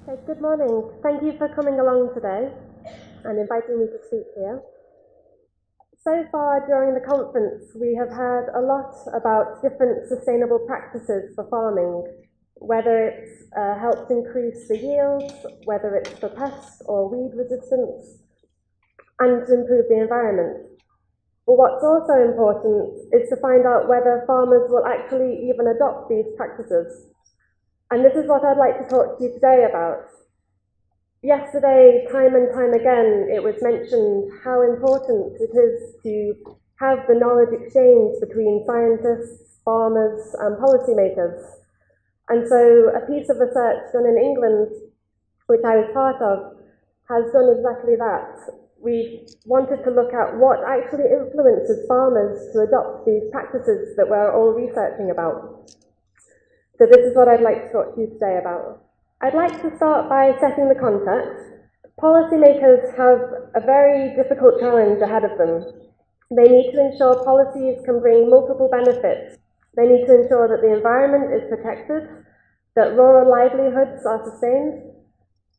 Okay, good morning. Thank you for coming along today and inviting me to speak here. So far during the conference, we have heard a lot about different sustainable practices for farming, whether it's helps increase the yields, whether it's for pest or weed resistance, and to improve the environment. But what's also important is to find out whether farmers will actually even adopt these practices. And this is what I'd like to talk to you today about. Yesterday, time and time again, it was mentioned how important it is to have the knowledge exchange between scientists, farmers, and policymakers. And so a piece of research done in England, which I was part of, has done exactly that. We wanted to look at what actually influences farmers to adopt these practices that we're all researching about. So this is what I'd like to talk to you today about. I'd like to start by setting the context. Policymakers have a very difficult challenge ahead of them. They need to ensure policies can bring multiple benefits. They need to ensure that the environment is protected, that rural livelihoods are sustained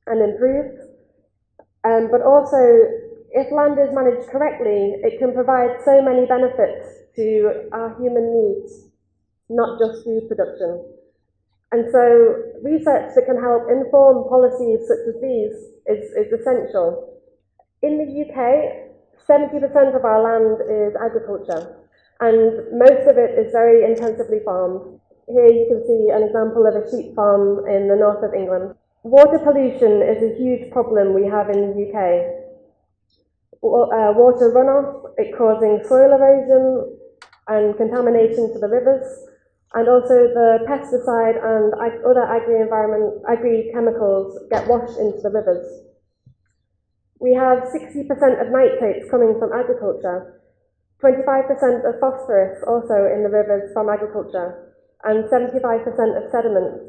and improved, but also, if land is managed correctly, it can provide so many benefits to our human needs, not just food production. And so research that can help inform policies such as these is essential. In the UK, 70% of our land is agriculture, and most of it is very intensively farmed. Here you can see an example of a sheep farm in the north of England. Water pollution is a huge problem we have in the UK. Water runoff, it causing soil erosion and contamination to the rivers, and also the pesticide and other agri-chemicals get washed into the rivers. We have 60% of nitrates coming from agriculture, 25% of phosphorus also in the rivers from agriculture, and 75% of sediment.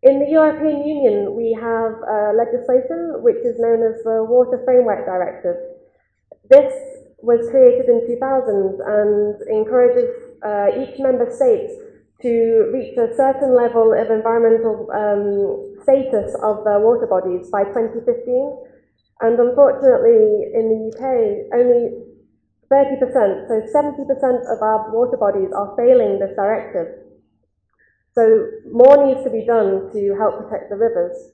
In the European Union, we have legislation which is known as the Water Framework Directive. This was created in 2000 and encourages each member state to reach a certain level of environmental status of their water bodies by 2015. And unfortunately, in the UK, only 30%, so 70% of our water bodies are failing this directive. So more needs to be done to help protect the rivers.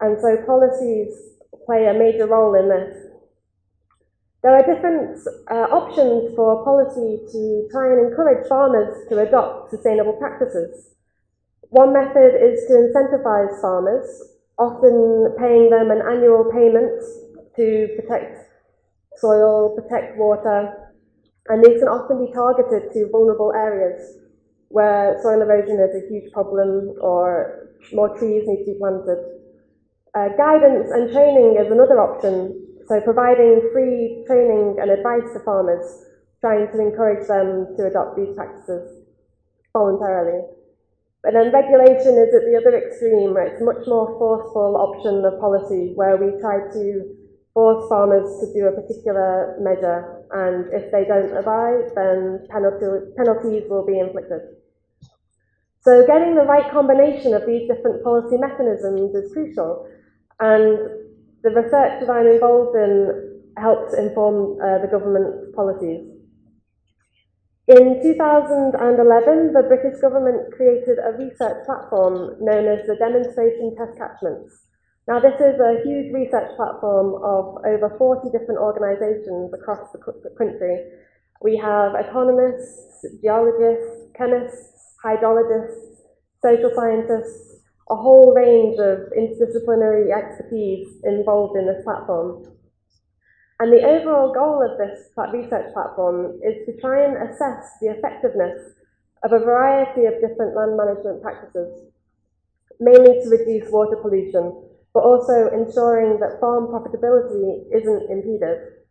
And so policies play a major role in this. There are different options for policy to try and encourage farmers to adopt sustainable practices. One method is to incentivize farmers, often paying them an annual payment to protect soil, protect water, and these can often be targeted to vulnerable areas where soil erosion is a huge problem or more trees need to be planted. Guidance and training is another option. So providing free training and advice to farmers, trying to encourage them to adopt these practices voluntarily. But then regulation is at the other extreme, where it's a much more forceful option of policy, where we try to force farmers to do a particular measure, and if they don't abide, then penalties will be inflicted. So getting the right combination of these different policy mechanisms is crucial, and the research that I'm involved in helps inform the government policies. In 2011, the British government created a research platform known as the Demonstration Test Catchments. Now, this is a huge research platform of over 40 different organisations across the country. We have economists, geologists, chemists, hydrologists, social scientists, a whole range of interdisciplinary expertise involved in this platform. And the overall goal of this research platform is to try and assess the effectiveness of a variety of different land management practices, mainly to reduce water pollution, but also ensuring that farm profitability isn't impeded.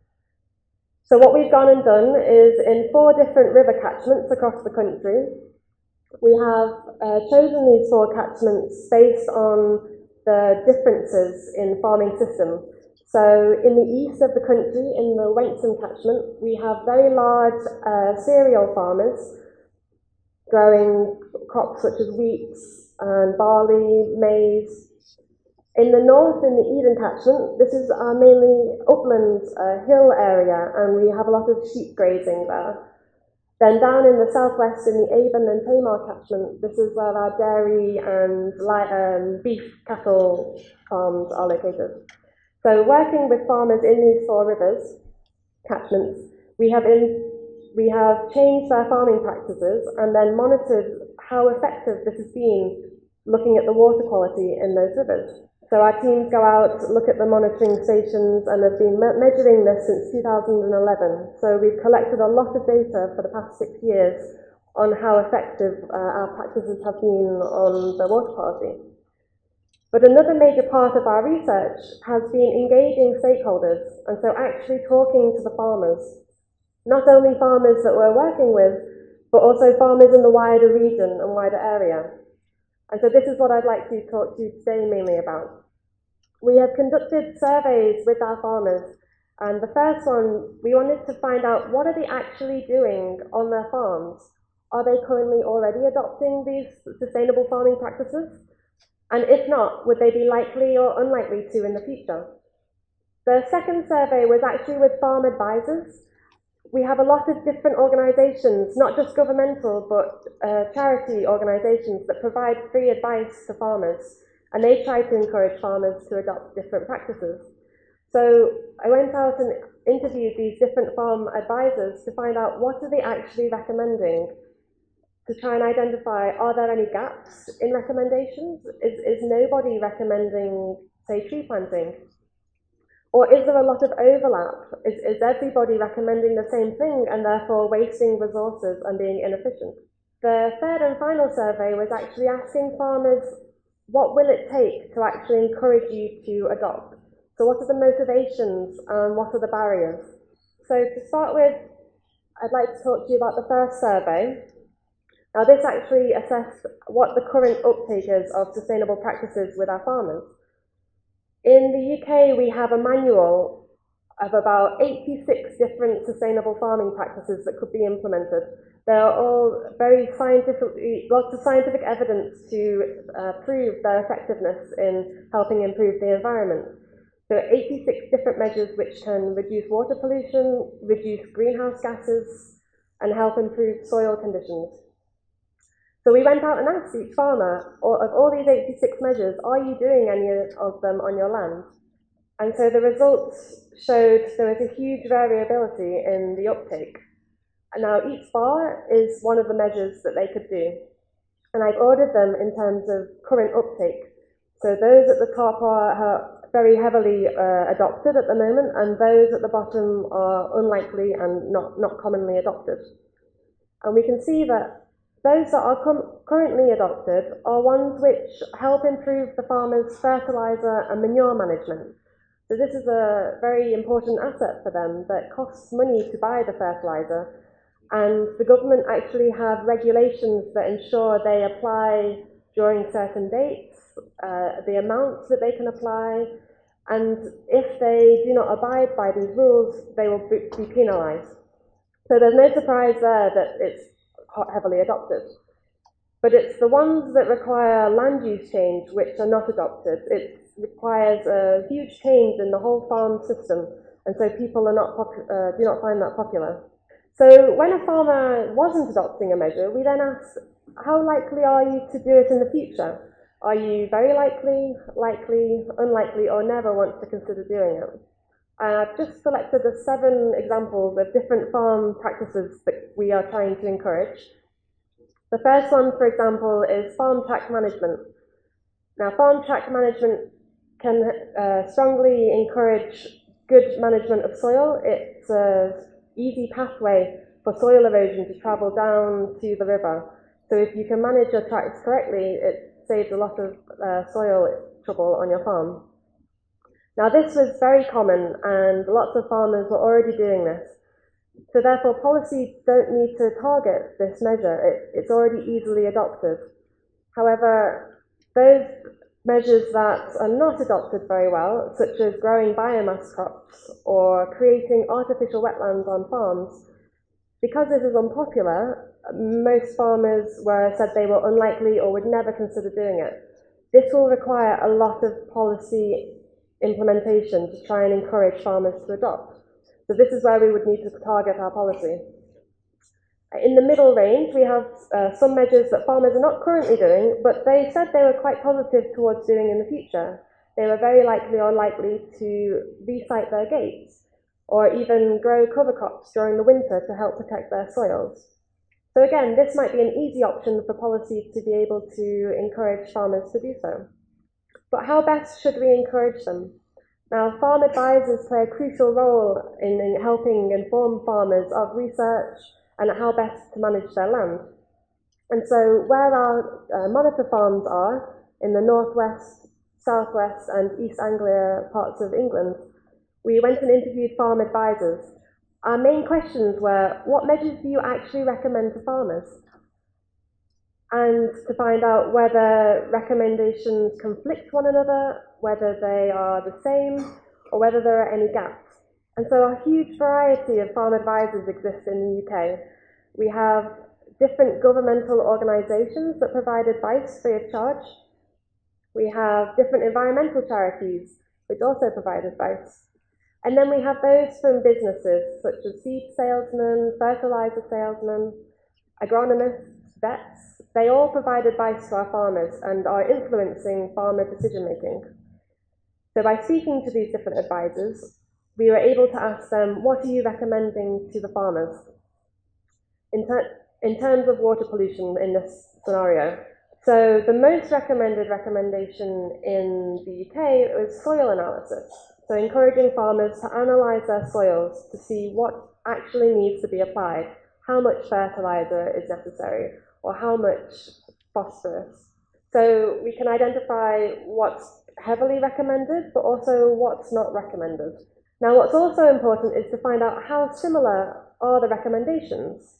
So what we've gone and done is in 4 different river catchments across the country, we have chosen these 4 catchments based on the differences in farming system. So in the east of the country, in the Wentham catchment, we have very large cereal farmers growing crops such as wheat and barley, maize, In the north, in the Eden catchment, this is our mainly upland hill area, and we have a lot of sheep grazing there. Then down in the southwest, in the Avon and Tamar catchment, this is where our dairy and beef cattle farms are located. So working with farmers in these 4 rivers catchments, we have changed their farming practices and then monitored how effective this has been looking at the water quality in those rivers. So our teams go out, look at the monitoring stations, and have been measuring this since 2011. So we've collected a lot of data for the past 6 years on how effective our practices have been on the water quality. But another major part of our research has been engaging stakeholders, and so actually talking to the farmers. Not only farmers that we're working with, but also farmers in the wider region and wider area. And so this is what I'd like to talk to you today mainly about. We have conducted surveys with our farmers, and the first one, we wanted to find out what are they actually doing on their farms. Are they currently already adopting these sustainable farming practices? And if not, would they be likely or unlikely to in the future? The second survey was actually with farm advisors. We have a lot of different organisations, not just governmental, but charity organisations that provide free advice to farmers, and they try to encourage farmers to adopt different practices. So I went out and interviewed these different farm advisors to find out what are they actually recommending, to try and identify, are there any gaps in recommendations? Is nobody recommending, say, tree planting? Or is there a lot of overlap? Is everybody recommending the same thing and therefore wasting resources and being inefficient? The third and final survey was actually asking farmers, what will it take to actually encourage you to adopt? So what are the motivations and what are the barriers? So to start with, I'd like to talk to you about the first survey. Now this actually assessed what the current uptake is of sustainable practices with our farmers. In the UK, we have a manual of about 86 different sustainable farming practices that could be implemented. They are all very lots of scientific evidence to prove their effectiveness in helping improve the environment. So 86 different measures which can reduce water pollution, reduce greenhouse gases, and help improve soil conditions. So we went out and asked each farmer, of all these 86 measures, are you doing any of them on your land? And so the results showed there was a huge variability in the uptake. And now each bar is one of the measures that they could do. And I've ordered them in terms of current uptake. So those at the top are very heavily adopted at the moment, and those at the bottom are unlikely and not commonly adopted. And we can see that those that are currently adopted are ones which help improve the farmer's fertiliser and manure management. So this is a very important asset for them that costs money to buy the fertiliser, and the government actually have regulations that ensure they apply during certain dates, the amounts that they can apply, and if they do not abide by these rules, they will be penalised. So there's no surprise there that it's heavily adopted. But it's the ones that require land use change which are not adopted. It requires a huge change in the whole farm system, and so people are do not find that popular. So when a farmer wasn't adopting a measure, we then asked, how likely are you to do it in the future? Are you very likely, likely, unlikely, or never want to consider doing it? I've just selected the 7 examples of different farm practices that we are trying to encourage. The first one, for example, is farm tract management. Now, farm tract management can strongly encourage good management of soil. It's an easy pathway for soil erosion to travel down to the river. So if you can manage your tracts correctly, it saves a lot of soil trouble on your farm. Now this was very common, and lots of farmers were already doing this. So therefore policies don't need to target this measure, it's already easily adopted. However, those measures that are not adopted very well, such as growing biomass crops or creating artificial wetlands on farms, because this is unpopular, most farmers said they were unlikely or would never consider doing it. This will require a lot of policy implementation to try and encourage farmers to adopt. So this is where we would need to target our policy. In the middle range, we have some measures that farmers are not currently doing, but they said they were quite positive towards doing in the future. They were very likely or likely to resite their gates, or even grow cover crops during the winter to help protect their soils. So again, this might be an easy option for policy to be able to encourage farmers to do so. But how best should we encourage them? Now, farm advisors play a crucial role in helping inform farmers of research and how best to manage their land. And so where our monitor farms are, in the northwest, southwest and East Anglia parts of England, we went and interviewed farm advisors. Our main questions were, what measures do you actually recommend to farmers? And to find out whether recommendations conflict one another, whether they are the same, or whether there are any gaps. And so a huge variety of farm advisors exist in the UK. We have different governmental organisations that provide advice free of charge. We have different environmental charities which also provide advice. And then we have those from businesses such as seed salesmen, fertiliser salesmen, agronomists, vets. They all provide advice to our farmers and are influencing farmer decision making. So by speaking to these different advisors, we were able to ask them, what are you recommending to the farmers? In terms of water pollution in this scenario. So the most recommended recommendation in the UK was soil analysis. So encouraging farmers to analyse their soils to see what actually needs to be applied, how much fertiliser is necessary, or how much phosphorus. So we can identify what's heavily recommended, but also what's not recommended. Now, what's also important is to find out how similar are the recommendations.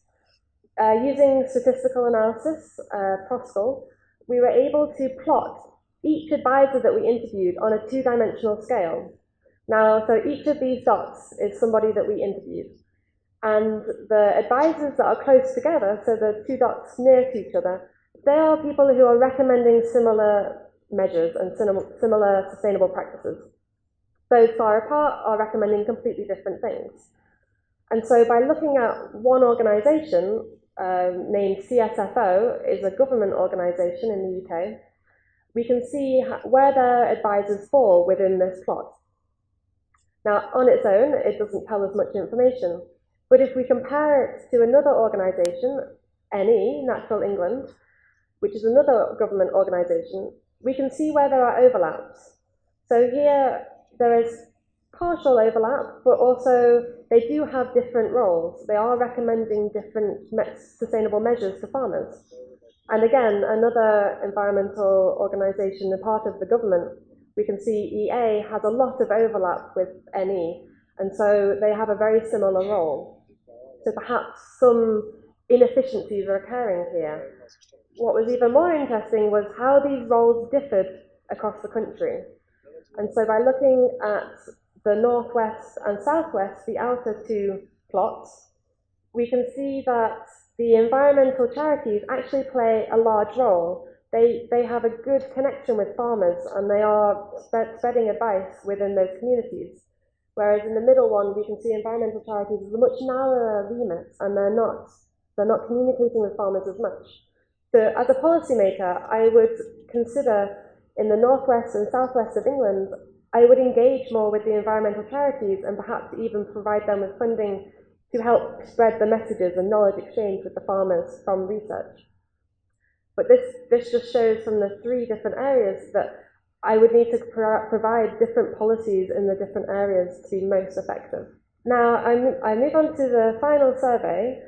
Using statistical analysis, Proscal, we were able to plot each advisor that we interviewed on a two-dimensional scale. Now, so each of these dots is somebody that we interviewed. And the advisors that are close together, so the two dots near to each other, they are people who are recommending similar measures and similar sustainable practices. Those far apart are recommending completely different things. And so by looking at one organisation, named CSFO, is a government organisation in the UK, we can see where their advisors fall within this plot. Now, on its own, it doesn't tell us much information, but if we compare it to another organisation, NE, Natural England, which is another government organisation, we can see where there are overlaps. So here, there is partial overlap, but also they do have different roles. They are recommending different sustainable measures to farmers. And again, another environmental organisation, a part of the government, we can see EA has a lot of overlap with NE, and so they have a very similar role. So perhaps some inefficiencies are occurring here. What was even more interesting was how these roles differed across the country. And so by looking at the northwest and southwest, the outer two plots, we can see that the environmental charities actually play a large role. They have a good connection with farmers, and they are spreading advice within those communities. Whereas in the middle one, we can see environmental charities is a much narrower remit, and they're not communicating with farmers as much. So as a policymaker, I would consider in the northwest and southwest of England, I would engage more with the environmental charities and perhaps even provide them with funding to help spread the messages and knowledge exchange with the farmers from research. But this just shows from the three different areas that I would need to provide different policies in the different areas to be most effective. Now, I move on to the final survey,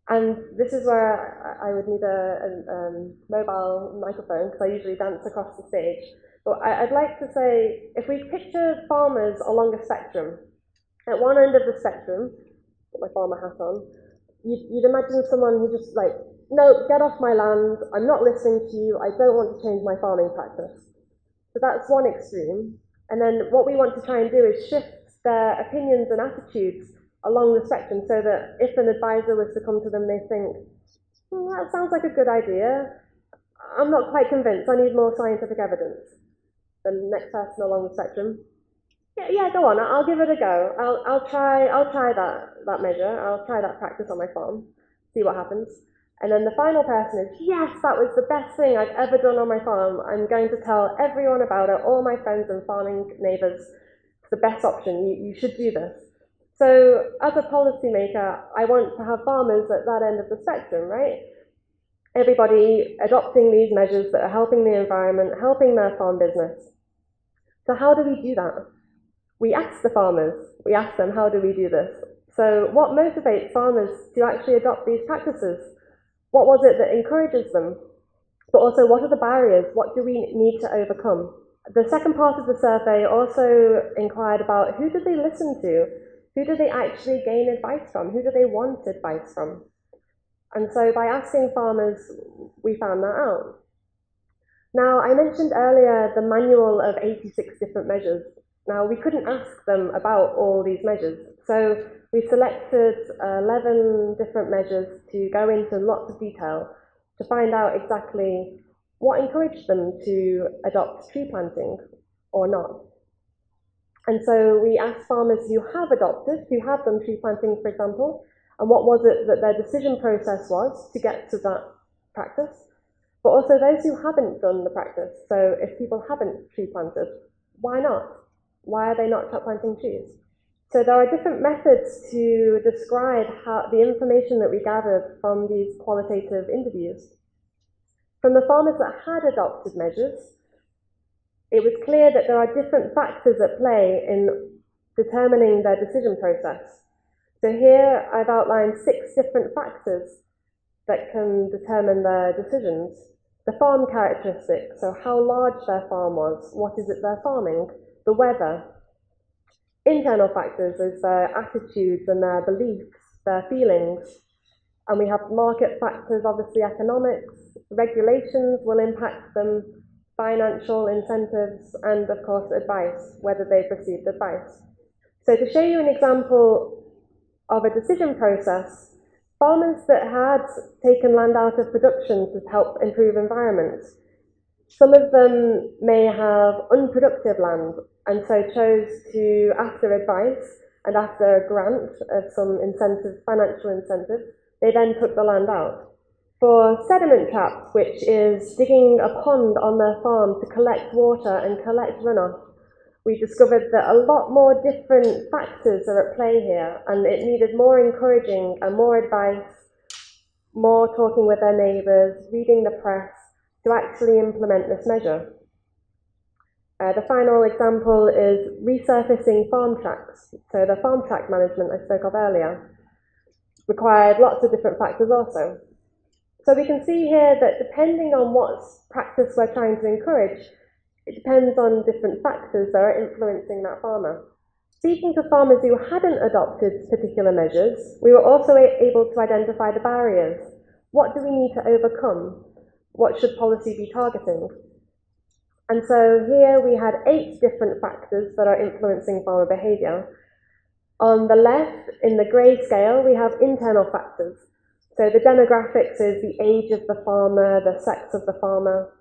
and this is where I would need a mobile microphone, because I usually dance across the stage. But I'd like to say, if we picture farmers along a spectrum, at one end of the spectrum, put my farmer hat on, you'd imagine someone who just like, no, get off my land, I'm not listening to you, I don't want to change my farming practice. So that's one extreme. And then what we want to try and do is shift their opinions and attitudes along the spectrum so that if an advisor was to come to them, they think, that sounds like a good idea. I'm not quite convinced. I need more scientific evidence. The next person along the spectrum. Yeah, go on. I'll give it a go. I'll try that measure. I'll try that practice on my farm. See what happens. And then the final person is, yes, that was the best thing I've ever done on my farm. I'm going to tell everyone about it, all my friends and farming neighbours. It's the best option. You should do this. So as a policymaker, I want to have farmers at that end of the spectrum, right? Everybody adopting these measures that are helping the environment, helping their farm business. So how do we do that? We ask the farmers, we ask them, how do we do this? So what motivates farmers to actually adopt these practices? What was it that encourages them? But also, what are the barriers? What do we need to overcome? The second part of the survey also inquired about who do they listen to? Who do they actually gain advice from? Who do they want advice from? And so by asking farmers, we found that out. Now, I mentioned earlier the manual of 86 different measures. Now, we couldn't ask them about all these measures. So we selected 11 different measures to go into lots of detail to find out exactly what encouraged them to adopt tree planting or not. And so we asked farmers who have adopted, who have done tree planting, for example, and what was it that their decision process was to get to that practice, but also those who haven't done the practice. So if people haven't tree planted, why not? Why are they not planting trees? So there are different methods to describe how the information that we gathered from these qualitative interviews. From the farmers that had adopted measures, it was clear that there are different factors at play in determining their decision process. So here I've outlined 6 different factors that can determine their decisions. The farm characteristics, so how large their farm was, what is it they're farming, the weather. Internal factors is their attitudes and their beliefs, their feelings. And we have market factors, obviously economics, regulations will impact them, financial incentives, and of course advice, whether they've received advice. So to show you an example of a decision process, farmers that had taken land out of production to help improve environment, some of them may have unproductive land and so chose to, after advice and after a grant of some incentive, financial incentive, they then took the land out. For sediment traps, which is digging a pond on their farm to collect water and collect runoff, we discovered that a lot more different factors are at play here, and it needed more encouraging and more advice, more talking with their neighbours, reading the press, to actually implement this measure. The final example is resurfacing farm tracks. So the farm track management I spoke of earlier required lots of different factors also. So we can see here that depending on what practice we're trying to encourage, it depends on different factors that are influencing that farmer. Speaking to farmers who hadn't adopted particular measures, we were also able to identify the barriers. What do we need to overcome? What should policy be targeting? And so here we had 8 different factors that are influencing farmer behaviour. On the left, in the grey scale, we have internal factors. So the demographics is the age of the farmer, the sex of the farmer.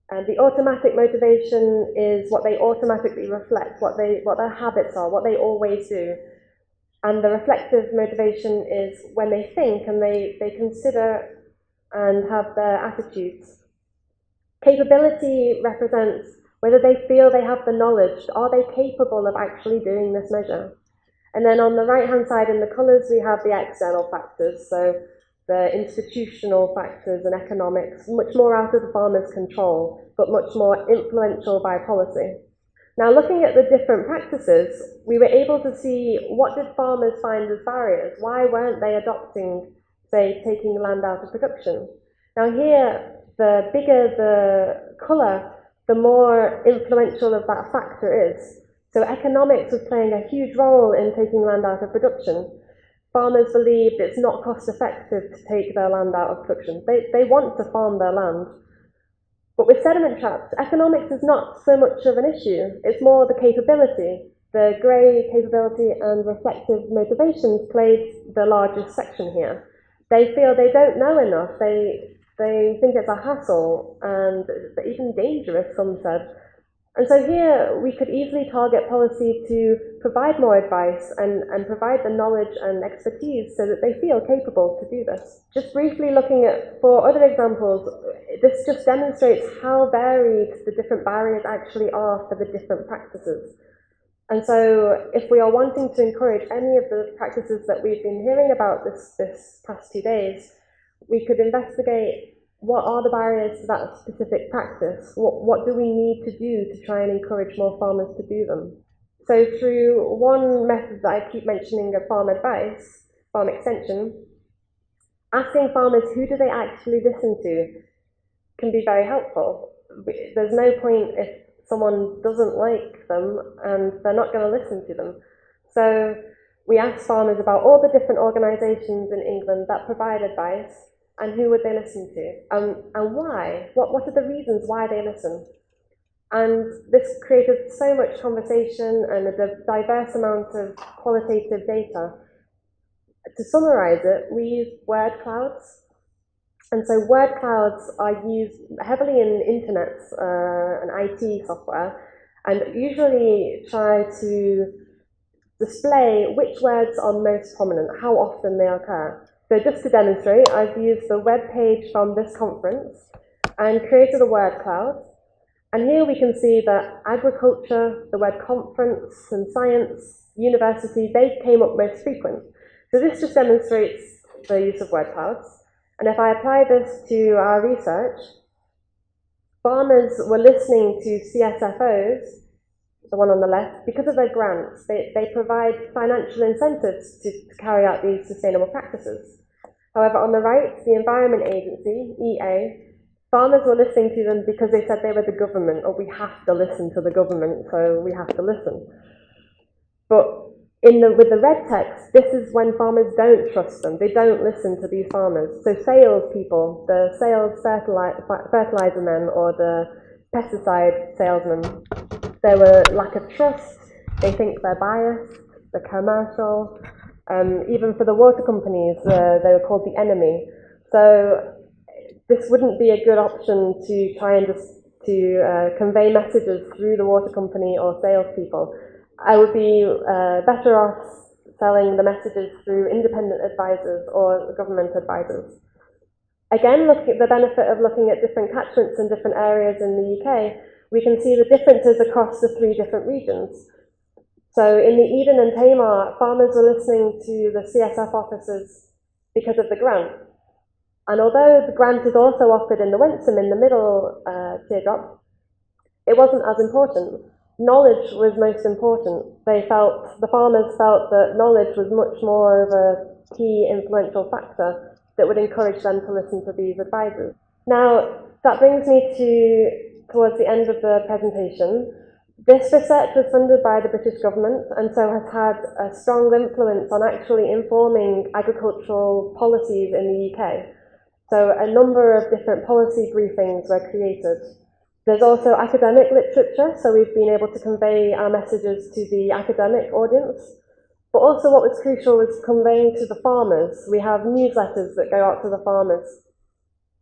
And the automatic motivation is what they automatically reflect, what their habits are, what they always do. And the reflective motivation is when they think and they consider and have their attitudes. Capability represents whether they feel they have the knowledge, are they capable of actually doing this measure? And then on the right-hand side in the colours, we have the external factors, so the institutional factors and economics, much more out of the farmer's control, but much more influential by policy. Now, looking at the different practices, we were able to see what did farmers find as barriers? Why weren't they adopting, say, taking land out of production? Now here, the bigger the colour, the more influential of that factor is. So economics was playing a huge role in taking land out of production. Farmers believed it's not cost effective to take their land out of production. They want to farm their land. But with sediment traps, economics is not so much of an issue. It's more the capability. The grey capability and reflective motivations played the largest section here. They feel they don't know enough. They think it's a hassle and even dangerous, some said. And so here we could easily target policy to provide more advice and provide the knowledge and expertise so that they feel capable to do this. Just briefly looking at 4 other examples, this just demonstrates how varied the different barriers actually are for the different practices. And so if we are wanting to encourage any of the practices that we've been hearing about this past 2 days, we could investigate what are the barriers to that specific practice? What do we need to do to try and encourage more farmers to do them? So through one method that I keep mentioning of farm advice, farm extension, asking farmers who do they actually listen to can be very helpful. There's no point if someone doesn't like them and they're not going to listen to them. So we asked farmers about all the different organisations in England that provide advice, and who would they listen to, and why? What are the reasons why they listen? And this created so much conversation and a diverse amount of qualitative data. To summarise it, we used word clouds. And so word clouds are used heavily in internet and IT software, and usually try to display which words are most prominent, how often they occur. So just to demonstrate, I've used the web page from this conference and created a word cloud. And here we can see that agriculture, the word conference, and science, university, they came up most frequent. So this just demonstrates the use of word clouds. And if I apply this to our research, farmers were listening to CSFOs, the one on the left, because of their grants. They provide financial incentives to carry out these sustainable practices. However, on the right, the Environment Agency, EA, farmers were listening to them because they said they were the government, or we have to listen to the government, so we have to listen. But with the red text, this is when farmers don't trust them. They don't listen to these farmers. So salespeople, the sales fertilizer men or the pesticide salesmen, there were lack of trust. They think they're biased, they're commercial. Even for the water companies, they were called the enemy. So this wouldn't be a good option to try and convey messages through the water company or salespeople. I would be better off selling the messages through independent advisors or government advisors. Again, looking at the benefit of looking at different catchments in different areas in the UK, we can see the differences across the 3 different regions. So in the Eden and Tamar, farmers were listening to the CSF officers because of the grant. And although the grant is also offered in the Wensum in the middle teardrop, it wasn't as important. Knowledge was most important. The farmers felt that knowledge was much more of a key influential factor that would encourage them to listen to these advisors. Now, that brings me towards the end of the presentation. This research was funded by the British government and so has had a strong influence on actually informing agricultural policies in the UK. So a number of different policy briefings were created. There's also academic literature, so we've been able to convey our messages to the academic audience. But also what was crucial was conveying to the farmers. We have newsletters that go out to the farmers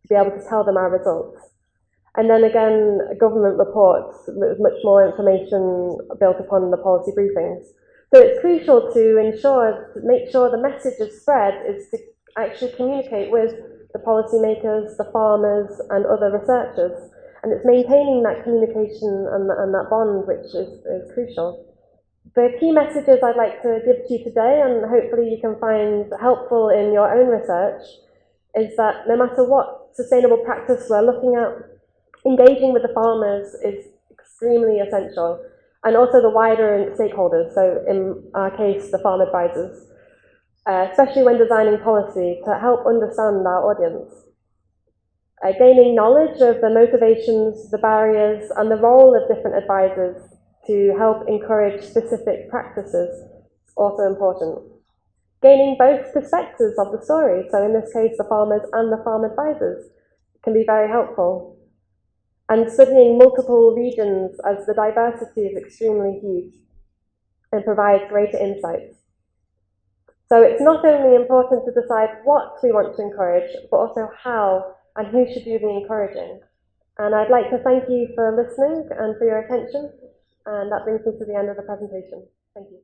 to be able to tell them our results. And then again, government reports with much more information built upon the policy briefings. So it's crucial to make sure the message is spread is to actually communicate with the policymakers, the farmers, and other researchers. And it's maintaining that communication and that bond which is crucial. The key messages I'd like to give to you today, and hopefully you can find helpful in your own research, is that no matter what sustainable practice we're looking at, engaging with the farmers is extremely essential, and also the wider stakeholders, so in our case, the farm advisors, especially when designing policy to help understand our audience. Gaining knowledge of the motivations, the barriers, and the role of different advisors to help encourage specific practices is also important. Gaining both perspectives of the story, so in this case, the farmers and the farm advisors, can be very helpful. And studying multiple regions, as the diversity is extremely huge and provides greater insights. So it's not only important to decide what we want to encourage, but also how and who should you be encouraging? And I'd like to thank you for listening and for your attention, and that brings me to the end of the presentation. Thank you.